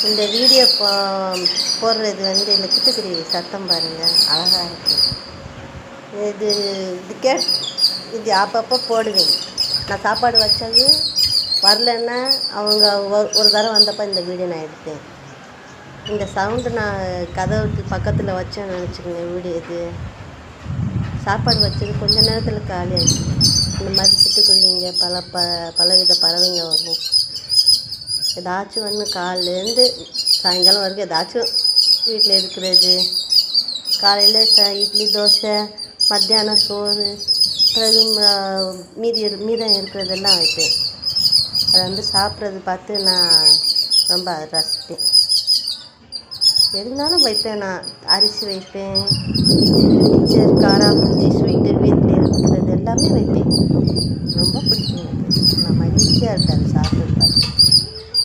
இந்த வீடியோ போடுறது வந்து இந்த சிட்டுக்குருவி சத்தம் பாருங்கள், அழகாக இருக்குது. இது அப்பப்போ போடுவேன். நான் சாப்பாடு வச்சது வரலன்னா அவங்க ஒரு தடவை வந்தப்போ இந்த வீடியோ நான் எடுத்தேன். இந்த சவுண்டு நான் கதவுக்கு பக்கத்தில் வச்சேன்னு நினச்சிக்கோங்க. வீடியோ இது சாப்பாடு வச்சது கொஞ்ச நேரத்தில் காலி ஆகிடுச்சு. இந்த மாதிரி சிட்டுக்குருவிங்க பலவித பறவைங்க வரும். ஏதாச்சும் ஒன்று காலையிலேருந்து சாயங்காலம் வரைக்கும் ஏதாச்சும் வீட்டில் இருக்கிறது. காலையில் இட்லி தோசை, மத்தியானம் சோறு, பிறகு மீதம் இருக்கிறதெல்லாம் வைப்பேன். அதை வந்து சாப்பிட்றது பார்த்து நான் ரொம்ப ரசிப்பேன். இருந்தாலும் வைப்பேன். நான் அரிசி வைப்பேன், மிச்சர், காராபூந்தி, ஸ்வீட்டு, வீட்டில் இருக்கிறது எல்லாமே வைப்பேன். ரொம்ப பிடிக்கும் எனக்கு. நான் மகிழ்ச்சியாக இருக்கேன் அதை சாப்பிட்றது பார்த்து.